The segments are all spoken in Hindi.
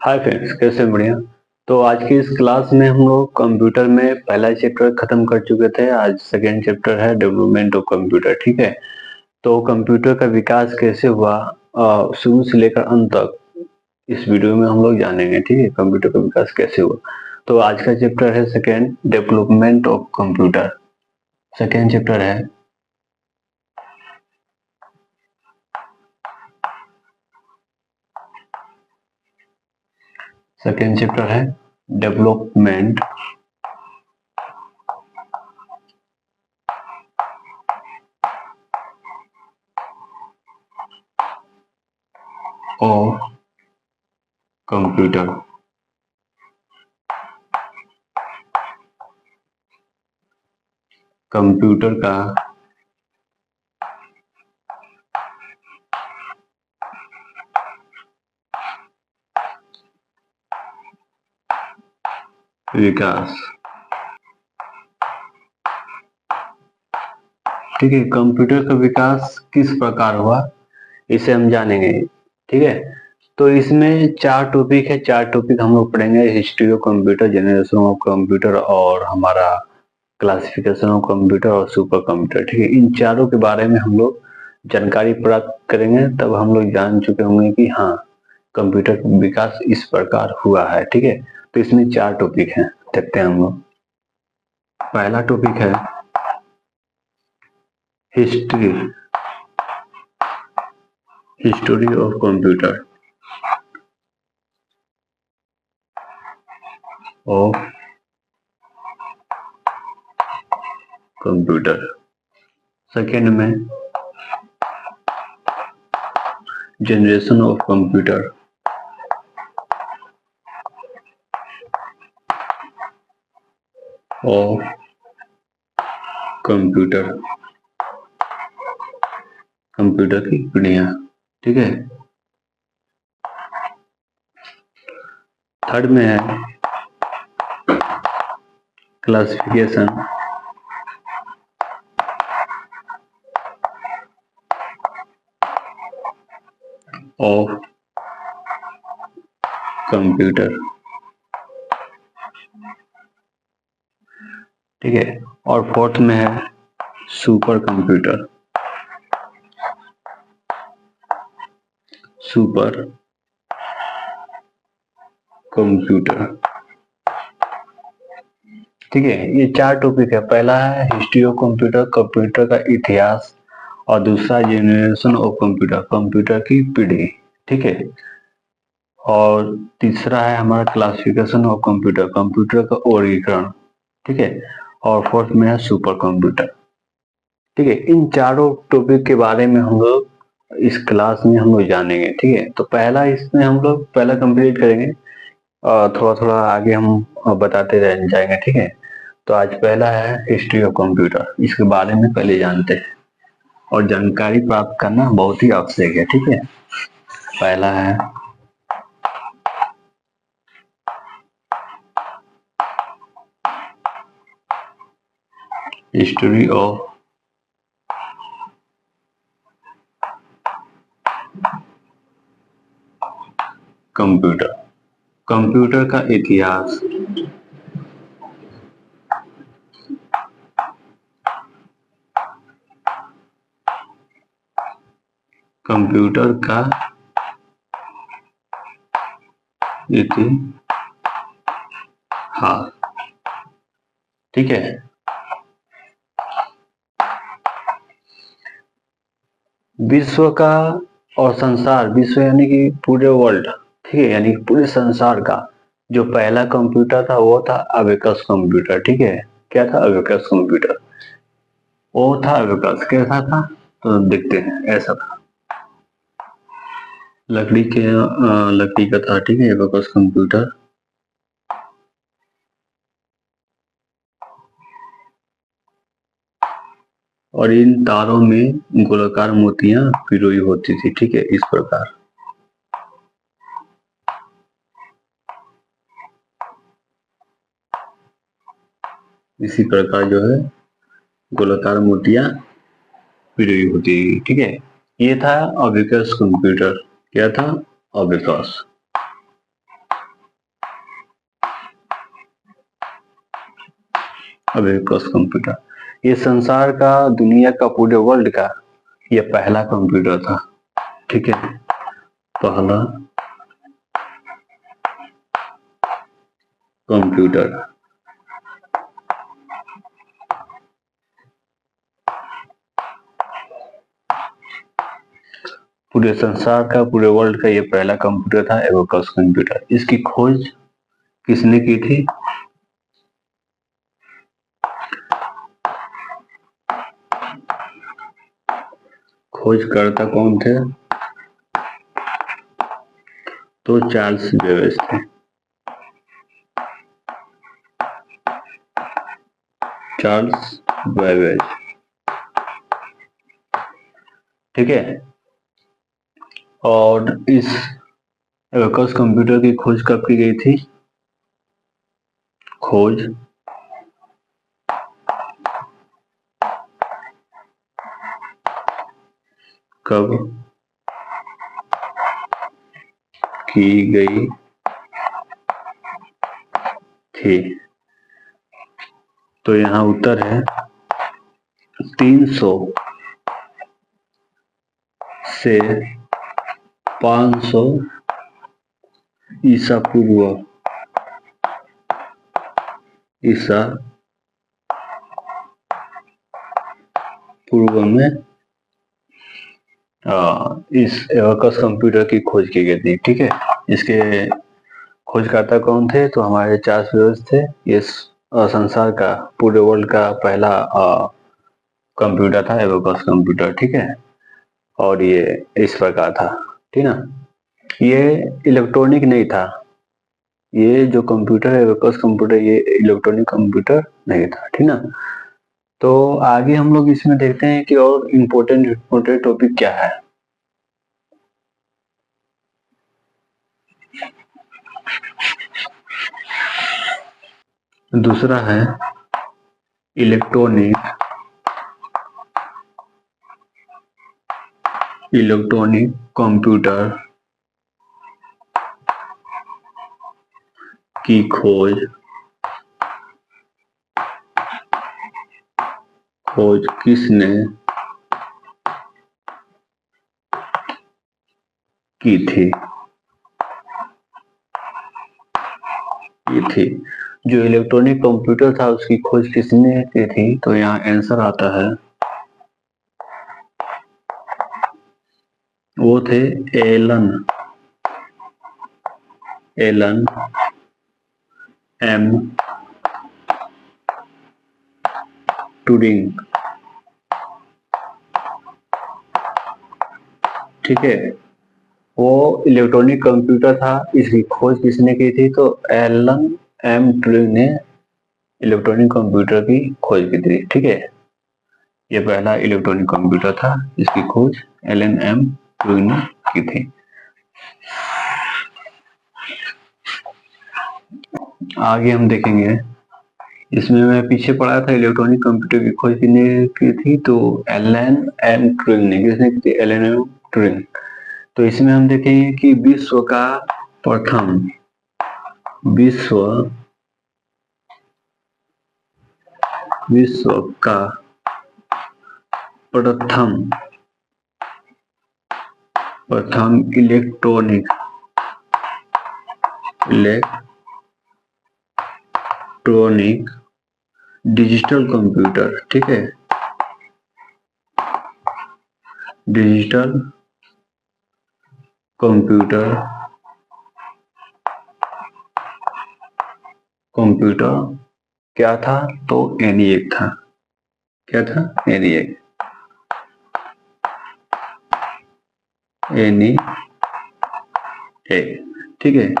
हाय फ्रेंड्स, कैसे हैं? बढ़िया। तो आज की इस क्लास में हम लोग कंप्यूटर में पहला चैप्टर खत्म कर चुके थे। आज सेकेंड चैप्टर है डेवलपमेंट ऑफ कंप्यूटर। ठीक है। तो कंप्यूटर का विकास कैसे हुआ शुरू से लेकर अंत तक इस वीडियो में हम लोग जानेंगे। ठीक है, कंप्यूटर का विकास कैसे हुआ। तो आज का चैप्टर है second, development of computer. Second chapter है डेवलपमेंट ऑफ कंप्यूटर। कंप्यूटर का विकास। ठीक है, कंप्यूटर का विकास किस प्रकार हुआ इसे हम जानेंगे। ठीक है। तो इसमें चार टॉपिक है, चार टॉपिक हम लोग पढ़ेंगे। History of computer, generation of computer, और हमारा क्लासिफिकेशन ऑफ कंप्यूटर और सुपर कंप्यूटर। ठीक है, इन चारों के बारे में हम लोग जानकारी प्राप्त करेंगे, तब हम लोग जान चुके होंगे कि हाँ, कंप्यूटर का विकास इस प्रकार हुआ है। ठीक है। तो इसमें चार टॉपिक हैं, देखते हैं हम लोग। पहला टॉपिक है history history of computer of computer. Second में generation of computer of computer, computer की पीढ़ियां। ठीक है। थर्ड में है क्लासिफिकेशन ऑफ कंप्यूटर। ठीक है। और फोर्थ में है सुपर कंप्यूटर, सुपर कंप्यूटर। ठीक है, ये चार टॉपिक है। पहला है हिस्ट्री ऑफ कंप्यूटर, कंप्यूटर का इतिहास, और दूसरा जनरेशन ऑफ कंप्यूटर, कंप्यूटर की पीढ़ी। ठीक है। और तीसरा है हमारा क्लासिफिकेशन ऑफ कंप्यूटर, कंप्यूटर का वर्गीकरण। ठीक है। और फोर्थ में है सुपर कंप्यूटर। ठीक है, इन चारों टॉपिक के बारे में हम लोग इस क्लास में हम लोग जानेंगे। ठीक है। तो पहला इसमें हम लोग पहला कंप्लीट करेंगे, और थोड़ा थोड़ा आगे हम बताते रह जाएंगे। ठीक है। तो आज पहला है हिस्ट्री ऑफ कंप्यूटर, इसके बारे में पहले जानते हैं, और जानकारी प्राप्त करना बहुत ही आवश्यक है। ठीक है। पहला है हिस्ट्री ऑफ कंप्यूटर, कंप्यूटर का इतिहास। कंप्यूटर का इतिहास। ठीक है। विश्व का और संसार, विश्व यानी कि पूरे वर्ल्ड, ठीक है, यानी पूरे संसार का जो पहला कंप्यूटर था वो था अबेकस कंप्यूटर। ठीक है। क्या था? Abacus computer. वो था अबेकस। कैसा था? तो देखते हैं। ऐसा था, लकड़ी का था। ठीक है, अबेकस कंप्यूटर। और इन तारों में गोलाकार मोतियां पिरोई होती थी। ठीक है, इस प्रकार। इसी प्रकार जो है गोलाकार मोतियां पिरोई होती थी। ठीक है। ये था अबेकस कंप्यूटर। क्या था? अबेकस। Abacus computer. ये संसार का, दुनिया का, पूरे वर्ल्ड का ये पहला कंप्यूटर था। ठीक है, पहला कंप्यूटर। पूरे संसार का, पूरे वर्ल्ड का ये पहला कंप्यूटर था, एबेकस कंप्यूटर। इसकी खोज किसने की थी? खोजकर्ता कौन थे? तो चार्ल्स बेबेज थे। Charles Babbage. ठीक है, और इस एबेकस कंप्यूटर की खोज कब की गई थी? खोज कब की गई थी? तो यहाँ उत्तर है 300 से 500 ईसा पूर्व। ईसा पूर्व में इस एबेकस कंप्यूटर की खोज की गई थी। ठीक है, इसके खोजकर्ता कौन थे? तो हमारे चार्ल्स बेबेज थे। ये संसार का, पूरे वर्ल्ड का पहला कंप्यूटर था, एबेकस कंप्यूटर। ठीक है, और ये इस प्रकार था। ठीक ना, ये इलेक्ट्रॉनिक नहीं था। ये जो कंप्यूटर है, एबेकस कंप्यूटर, ये इलेक्ट्रॉनिक कंप्यूटर नहीं था। ठीक ना, तो आगे हम लोग इसमें देखते हैं कि और इम्पोर्टेंट टॉपिक क्या है। दूसरा है इलेक्ट्रॉनिक कंप्यूटर की खोज किसने की थी? जो इलेक्ट्रॉनिक कंप्यूटर था उसकी खोज किसने की थी? तो यहाँ आंसर आता है, वो थे एलन एम ट्यूरिंग। ठीक है, वो इलेक्ट्रॉनिक कंप्यूटर था, इसकी खोज किसने की थी? तो एलन एम ट्यूरिंग ने इलेक्ट्रॉनिक कंप्यूटर की खोज की थी। ठीक है, ये पहला इलेक्ट्रॉनिक कंप्यूटर था, इसकी खोज एलन एम ट्यूरिंग ने की थी। आगे हम देखेंगे, इसमें मैं पीछे पढ़ा था इलेक्ट्रॉनिक कंप्यूटर की खोज किसने की थी? तो एलन एम ट्यूरिंग ने। किसने की थी? Alan M Turing. तो इसमें हम देखेंगे कि विश्व का प्रथम इलेक्ट्रॉनिक डिजिटल कंप्यूटर। ठीक है, डिजिटल कंप्यूटर क्या था? तो एनिएक था। क्या था? एनिएक। ठीक है,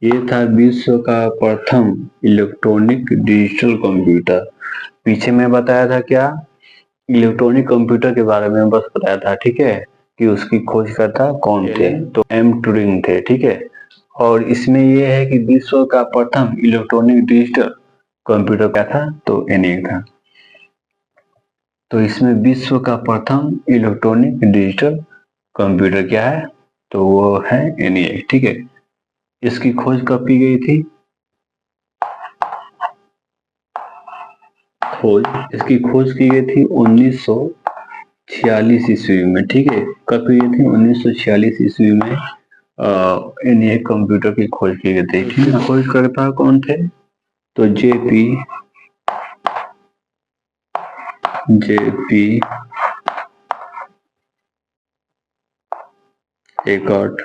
ये था विश्व का प्रथम इलेक्ट्रॉनिक डिजिटल कंप्यूटर। पीछे मैं बताया था क्या? इलेक्ट्रॉनिक कंप्यूटर के बारे में बस बताया था। ठीक है, कि उसकी खोजकर्ता कौन थे? तो एम ट्यूरिंग थे। ठीक है, और इसमें यह है कि विश्व का प्रथम इलेक्ट्रॉनिक डिजिटल कंप्यूटर क्या था? तो एनिक था। तो इसमें विश्व का प्रथम इलेक्ट्रॉनिक डिजिटल कंप्यूटर क्या है? तो वो है एनिक। ठीक है, इसकी खोज कब की गई थी? खोज, इसकी खोज की गई थी 1946 ईस्वी में। ठीक है, कब की गई थी? 1946 ईस्वी में इन्हें कंप्यूटर की खोज की गई थी। ठीक है, खोजकर्ता कौन थे? तो जेपी एकॉर्ड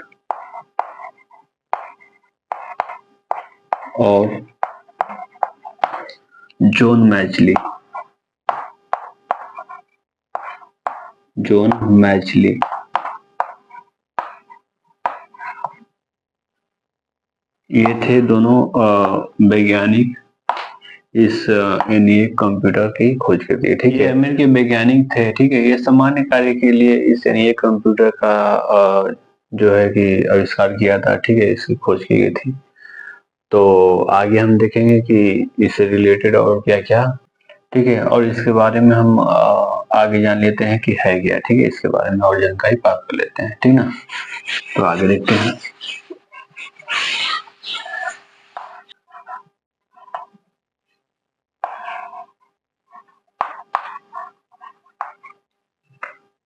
और जॉन मैचली। ये थे दोनों वैज्ञानिक इस इन्हें कंप्यूटर की खोज करती है। ठीक है, अमेरिकी वैज्ञानिक थे। ठीक है, ये सामान्य कार्य के लिए इस इन्हें कंप्यूटर का जो है कि आविष्कार किया था। ठीक है, इसकी खोज की गई थी। तो आगे हम देखेंगे कि इससे रिलेटेड और क्या क्या। ठीक है, और इसके बारे में हम आगे जान लेते हैं कि है क्या। ठीक है, इसके बारे में और जानकारी प्राप्त कर लेते हैं। ठीक ना, तो आगे देखते हैं।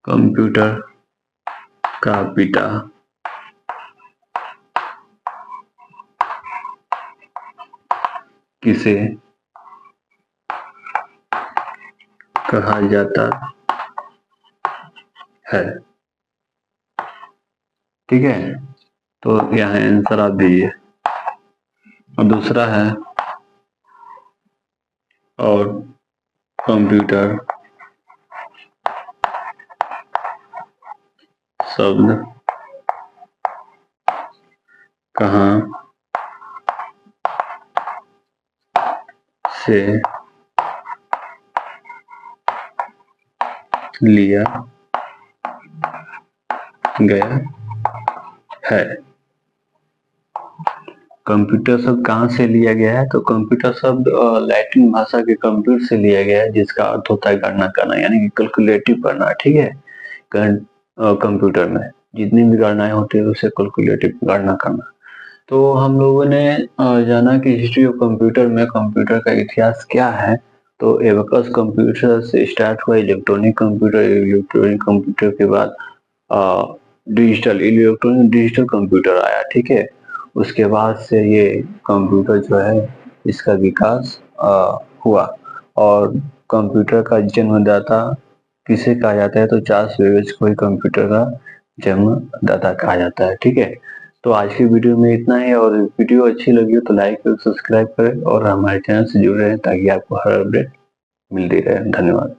कंप्यूटर का पिता किसे कहा जाता है? ठीक है, तो यहाँ आंसर आप दीजिए। और दूसरा है, और कंप्यूटर शब्द कहाँ से लिया गया है? कंप्यूटर शब्द कहाँ से लिया गया है? तो कंप्यूटर शब्द लैटिन भाषा के कंप्यूटर से लिया गया है, जिसका अर्थ होता है गणना करना, यानी कि कैलकुलेटिव करना। ठीक है, कंप्यूटर में जितनी भी गणनाएं होती है उसे कैलकुलेटिव गणना करना। तो हम लोगों ने जाना कि हिस्ट्री ऑफ कंप्यूटर में कंप्यूटर का इतिहास क्या है। तो एबेकस कंप्यूटर से स्टार्ट हुआ इलेक्ट्रॉनिक कंप्यूटर के बाद डिजिटल कंप्यूटर आया। ठीक है, उसके बाद से ये कंप्यूटर जो है इसका विकास हुआ। और कंप्यूटर का जन्मदाता किसे कहा जाता है? तो चार्ल्स बेबेज को ही कंप्यूटर का जन्मदाता कहा जाता है। ठीक है, तो आज की वीडियो में इतना ही। और वीडियो अच्छी लगी हो तो लाइक और सब्सक्राइब करें और हमारे चैनल से जुड़े रहें ताकि आपको हर अपडेट मिलती रहे। धन्यवाद।